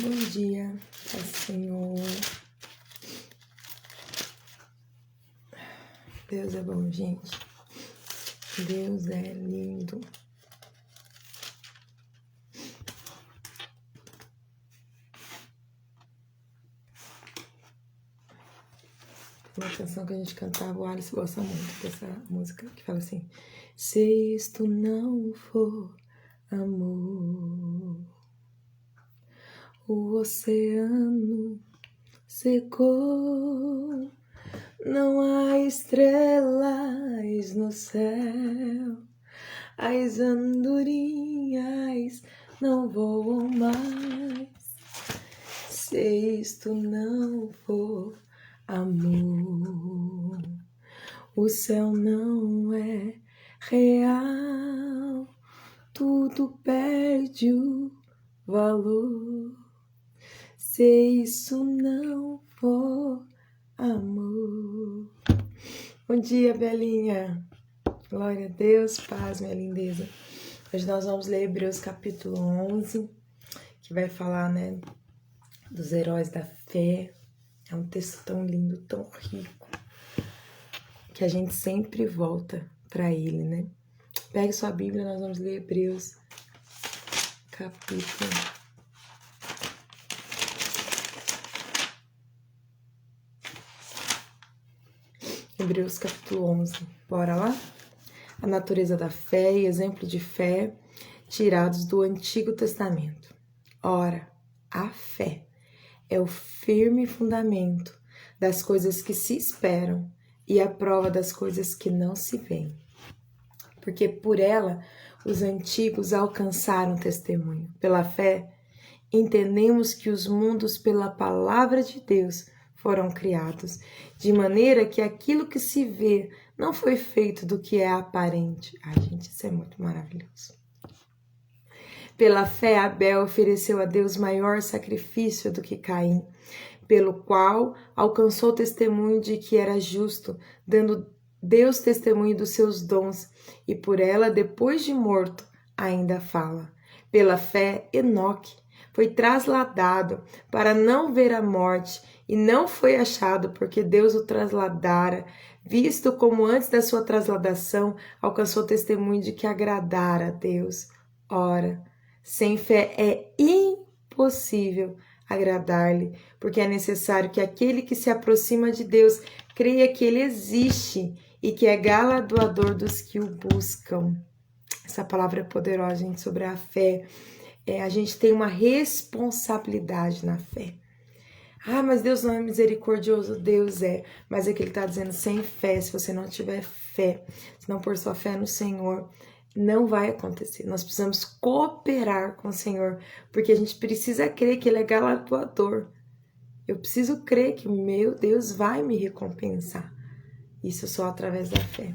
Bom dia, Pai Senhor. Deus é bom, gente. Deus é lindo. Uma canção que a gente cantava, o Alice gosta muito dessa música, que fala assim: se isto não for amor, o oceano secou, não há estrelas no céu, as andorinhas não voam mais. Se isto não for amor, o céu não é real, tudo perde o valor. Se isso não for amor. Bom dia, Belinha. Glória a Deus, paz, minha lindeza. Hoje nós vamos ler Hebreus capítulo 11, que vai falar, né, dos heróis da fé. É um texto tão lindo, tão rico, que a gente sempre volta para ele, né? Pegue sua Bíblia, nós vamos ler Hebreus capítulo 11. Bora lá? A natureza da fé e exemplo de fé tirados do Antigo Testamento. Ora, a fé é o firme fundamento das coisas que se esperam e a prova das coisas que não se veem. Porque por ela os antigos alcançaram testemunho. Pela fé, entendemos que os mundos pela palavra de Deus foram criados, de maneira que aquilo que se vê não foi feito do que é aparente. Ai, gente, isso é muito maravilhoso. Pela fé, Abel ofereceu a Deus maior sacrifício do que Caim, pelo qual alcançou testemunho de que era justo, dando Deus testemunho dos seus dons, e por ela, depois de morto, ainda fala. Pela fé, Enoque foi trasladado para não ver a morte, e não foi achado porque Deus o trasladara, visto como antes da sua trasladação alcançou testemunho de que agradara a Deus. Ora, sem fé é impossível agradar-lhe, porque é necessário que aquele que se aproxima de Deus creia que ele existe e que é galardoador dos que o buscam. Essa palavra é poderosa, gente, sobre a fé. A gente tem uma responsabilidade na fé. Ah, mas Deus não é misericordioso. Deus é. Mas é que ele está dizendo, sem fé, se você não tiver fé, se não pôr sua fé no Senhor, não vai acontecer. Nós precisamos cooperar com o Senhor, porque a gente precisa crer que ele é galardoador. Eu preciso crer que meu Deus vai me recompensar. Isso só através da fé.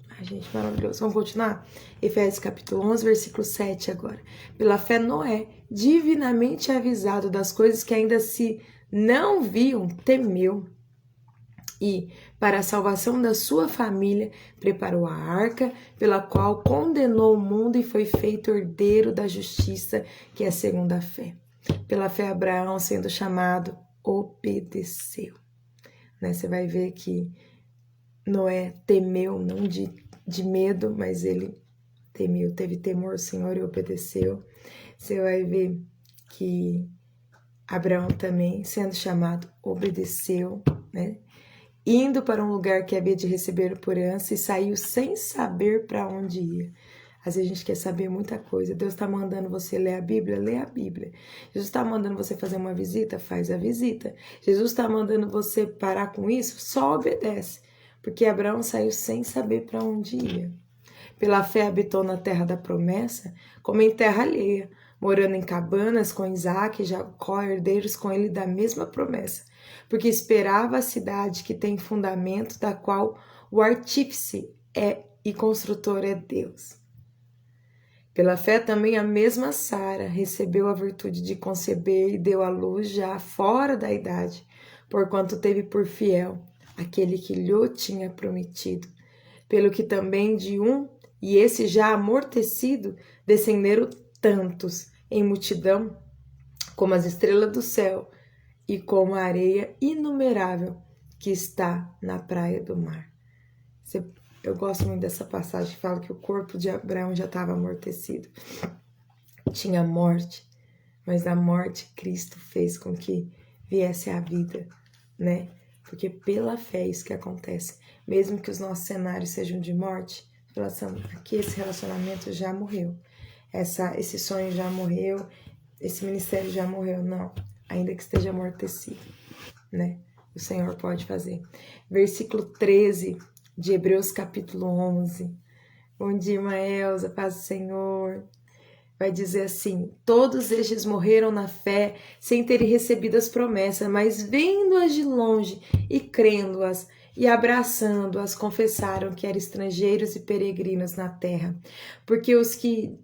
Ai, gente, maravilhoso. Vamos continuar? Efésios capítulo 11, versículo 7 agora. Pela fé, Noé, divinamente avisado das coisas que ainda se não viam, temeu. E, para a salvação da sua família, preparou a arca, pela qual condenou o mundo e foi feito herdeiro da justiça, que é segundo a fé. Pela fé, Abraão, sendo chamado, obedeceu. Né? Você vai ver que Noé temeu, não de medo, mas ele temeu, teve temor ao Senhor e obedeceu. Você vai ver que Abraão também, sendo chamado, obedeceu, né? Indo para um lugar que havia de receber por herança e saiu sem saber para onde ia. Às vezes a gente quer saber muita coisa. Deus está mandando você ler a Bíblia? Lê a Bíblia. Jesus está mandando você fazer uma visita? Faz a visita. Jesus está mandando você parar com isso? Só obedece. Porque Abraão saiu sem saber para onde ia. Pela fé habitou na terra da promessa, como em terra alheia, morando em cabanas com Isaque e Jacó, herdeiros com ele da mesma promessa, porque esperava a cidade que tem fundamento, da qual o artífice e construtor é Deus. Pela fé também a mesma Sara recebeu a virtude de conceber e deu à luz já fora da idade, porquanto teve por fiel aquele que lhe tinha prometido, pelo que também de um, e esse já amortecido, descenderam tantos em multidão como as estrelas do céu e como a areia inumerável que está na praia do mar. Eu gosto muito dessa passagem, fala que o corpo de Abraão já estava amortecido. Tinha morte, mas a morte Cristo fez com que viesse a vida, né? Porque pela fé é isso que acontece. Mesmo que os nossos cenários sejam de morte, aqui esse relacionamento já morreu. Esse sonho já morreu, esse ministério já morreu. Não, ainda que esteja amortecido, né? O Senhor pode fazer. Versículo 13 de Hebreus capítulo 11. Bom dia, irmã Elza, paz do Senhor. Vai dizer assim: todos estes morreram na fé, sem terem recebido as promessas, mas vendo-as de longe e crendo-as e abraçando-as, confessaram que eram estrangeiros e peregrinos na terra. Porque os que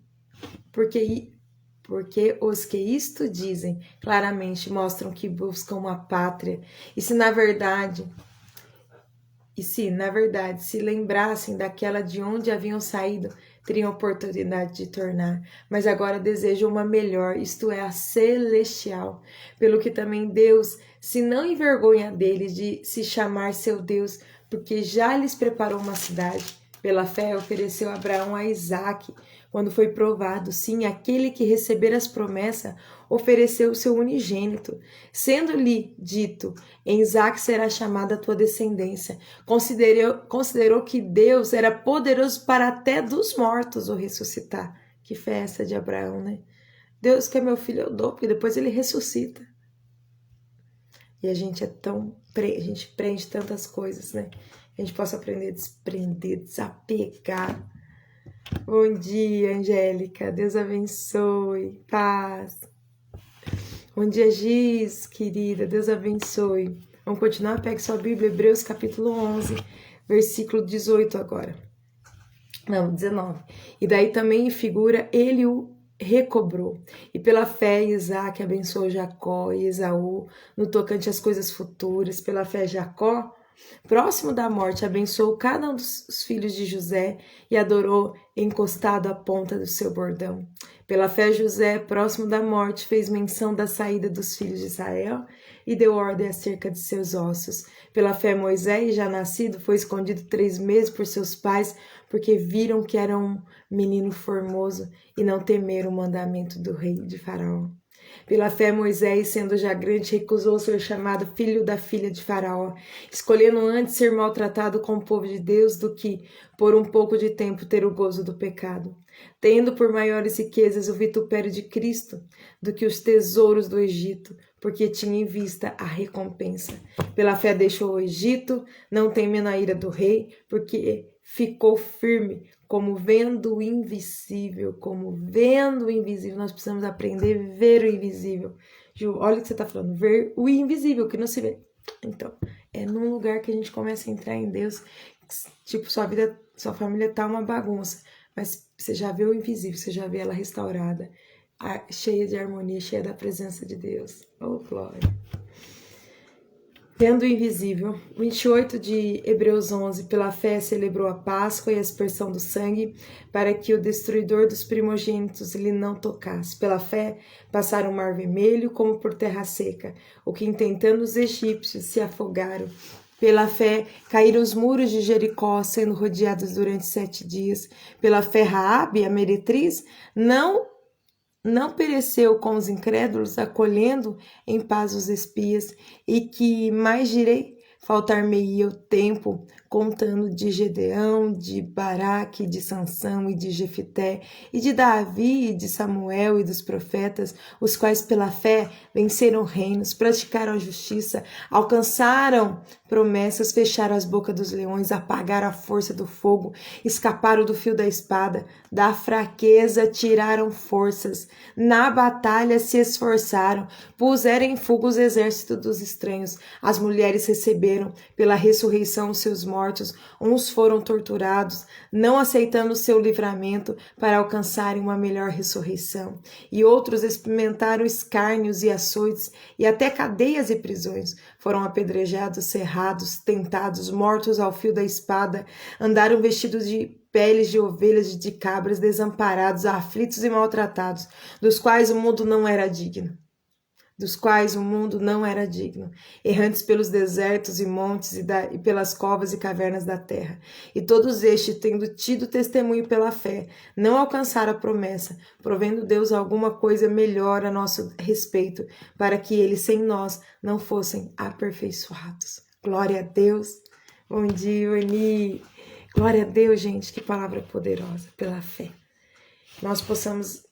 isto dizem claramente mostram que buscam uma pátria. E se na verdade se lembrassem daquela de onde haviam saído, teriam oportunidade de tornar, mas agora desejam uma melhor, isto é, a celestial. Pelo que também Deus se não envergonha deles de se chamar seu Deus, porque já lhes preparou uma cidade. Pela fé ofereceu Abraão a Isaque, quando foi provado, sim, aquele que receber as promessas ofereceu o seu unigênito, sendo-lhe dito: em Isaque será chamada a tua descendência. Considerou que Deus era poderoso para até dos mortos o ressuscitar. Que festa de Abraão, né? Deus quer meu filho, eu dou, porque depois ele ressuscita. E a gente a gente prende tantas coisas, né? A gente possa aprender a desprender, desapegar. Bom dia, Angélica. Deus abençoe. Paz. Bom dia, Giz, querida. Deus abençoe. Vamos continuar? Pegue sua Bíblia, Hebreus capítulo 11, versículo 18 agora. Não, 19. E daí também figura, ele o recobrou. E pela fé, Isaac abençoou Jacó e Esaú no tocante às coisas futuras. Pela fé, Jacó, próximo da morte, abençoou cada um dos filhos de José e adorou encostado à ponta do seu bordão. Pela fé, José, próximo da morte, fez menção da saída dos filhos de Israel e deu ordem acerca de seus ossos. Pela fé, Moisés, já nascido, foi escondido 3 meses por seus pais, porque viram que era um menino formoso e não temeram o mandamento do rei de Faraó. Pela fé, Moisés, sendo já grande, recusou ser chamado filho da filha de Faraó, escolhendo antes ser maltratado com o povo de Deus do que, por um pouco de tempo, ter o gozo do pecado, tendo por maiores riquezas o vitupério de Cristo do que os tesouros do Egito, porque tinha em vista a recompensa. Pela fé deixou o Egito, não temendo a ira do rei, porque ficou firme, como vendo o invisível, Nós precisamos aprender a ver o invisível. Ju, olha o que você está falando, ver o invisível, que não se vê. Então, é num lugar que a gente começa a entrar em Deus, tipo, sua família tá uma bagunça, mas você já vê o invisível, você já vê ela restaurada, cheia de harmonia, cheia da presença de Deus. Oh, glória! Vendo o invisível, 28 de Hebreus 11, pela fé celebrou a Páscoa e a aspersão do sangue, para que o destruidor dos primogênitos lhe não tocasse. Pela fé passaram o mar vermelho como por terra seca, o que intentando os egípcios se afogaram. Pela fé caíram os muros de Jericó, sendo rodeados durante 7 dias. Pela fé Raabe, a meretriz, não pereceu com os incrédulos, acolhendo em paz os espias, e que mais direi, faltar-me-ia o tempo, contando de Gedeão, de Baraque, de Sansão e de Jefité, e de Davi, e de Samuel e dos profetas, os quais pela fé venceram reinos, praticaram a justiça, alcançaram promessas, fecharam as bocas dos leões, apagaram a força do fogo, escaparam do fio da espada, da fraqueza tiraram forças, na batalha se esforçaram, puseram em fuga os exércitos dos estranhos, as mulheres receberam pela ressurreição os seus mortos, uns foram torturados, não aceitando o seu livramento para alcançarem uma melhor ressurreição, e outros experimentaram escárnios e açoites, e até cadeias e prisões, foram apedrejados, cerrados, tentados, mortos ao fio da espada, andaram vestidos de peles de ovelhas e de cabras, desamparados, aflitos e maltratados, dos quais o mundo não era digno. dos quais o mundo não era digno, errantes pelos desertos e montes e pelas covas e cavernas da terra. E todos estes, tendo tido testemunho pela fé, não alcançaram a promessa, provendo Deus alguma coisa melhor a nosso respeito, para que eles sem nós não fossem aperfeiçoados. Glória a Deus. Bom dia, Eni. Glória a Deus, gente, que palavra poderosa, pela fé. Nós possamos,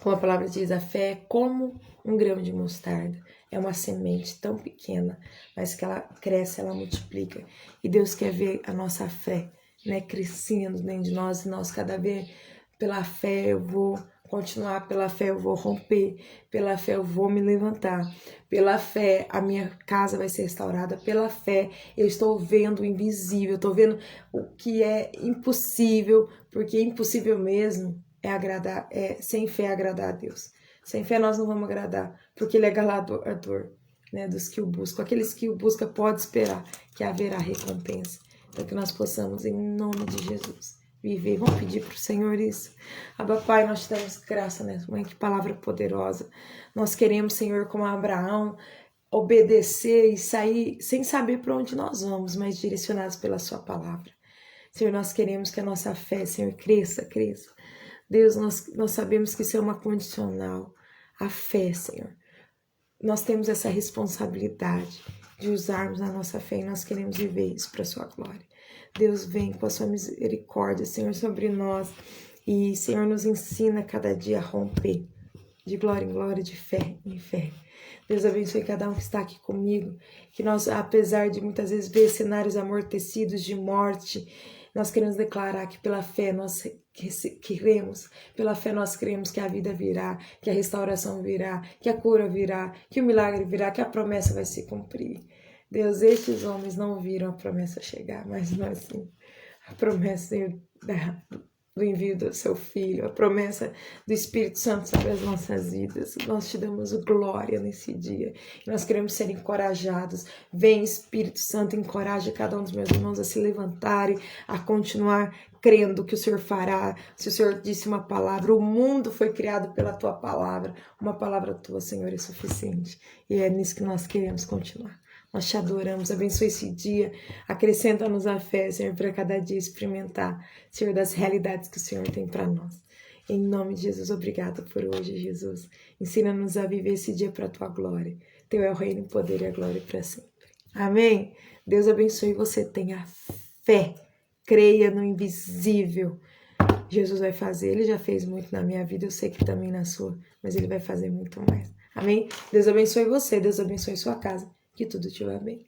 como a palavra diz, a fé é como um grão de mostarda. É uma semente tão pequena, mas que ela cresce, ela multiplica. E Deus quer ver a nossa fé, né, crescendo dentro de nós. E nós, cada vez, pela fé, eu vou continuar, pela fé eu vou romper, pela fé eu vou me levantar, pela fé a minha casa vai ser restaurada, pela fé eu estou vendo o invisível, estou vendo o que é impossível, porque impossível mesmo é agradar, sem fé agradar a Deus. Sem fé nós não vamos agradar, porque Ele é galardoador, né, dos que o buscam. Aqueles que o buscam podem esperar que haverá recompensa. Então que nós possamos, em nome de Jesus, viver. Vamos pedir para o Senhor isso. Abba, Pai, nós te damos graça, né, Mãe? Que palavra poderosa. Nós queremos, Senhor, como Abraão, obedecer e sair sem saber para onde nós vamos, mas direcionados pela sua palavra. Senhor, nós queremos que a nossa fé, Senhor, cresça, cresça. Deus, nós sabemos que isso é uma condicional. A fé, Senhor. Nós temos essa responsabilidade de usarmos a nossa fé e nós queremos viver isso para a sua glória. Deus, vem com a sua misericórdia, Senhor, sobre nós. E, Senhor, nos ensina cada dia a romper de glória em glória, de fé em fé. Deus abençoe cada um que está aqui comigo, que nós, apesar de muitas vezes ver cenários amortecidos de morte, nós queremos declarar que pela fé nós queremos, pela fé nós cremos que a vida virá, que a restauração virá, que a cura virá, que o milagre virá, que a promessa vai se cumprir. Deus, estes homens não viram a promessa chegar, mas nós sim. A promessa, Senhor, do envio do seu Filho, a promessa do Espírito Santo sobre as nossas vidas. Nós te damos glória nesse dia. Nós queremos ser encorajados. Vem, Espírito Santo, encoraje cada um dos meus irmãos a se levantarem, a continuar crendo que o Senhor fará. Se o Senhor disse uma palavra, o mundo foi criado pela tua palavra. Uma palavra tua, Senhor, é suficiente. E é nisso que nós queremos continuar. Nós te adoramos, abençoe esse dia, acrescenta-nos a fé, Senhor, para cada dia experimentar, Senhor, das realidades que o Senhor tem para nós. Em nome de Jesus, obrigado por hoje, Jesus. Ensina-nos a viver esse dia para a tua glória. Teu é o reino, o poder e a glória para sempre. Amém? Deus abençoe você, tenha fé, creia no invisível. Jesus vai fazer, Ele já fez muito na minha vida, eu sei que também na sua, mas Ele vai fazer muito mais. Amém? Deus abençoe você, Deus abençoe sua casa. Que tudo te vá bem.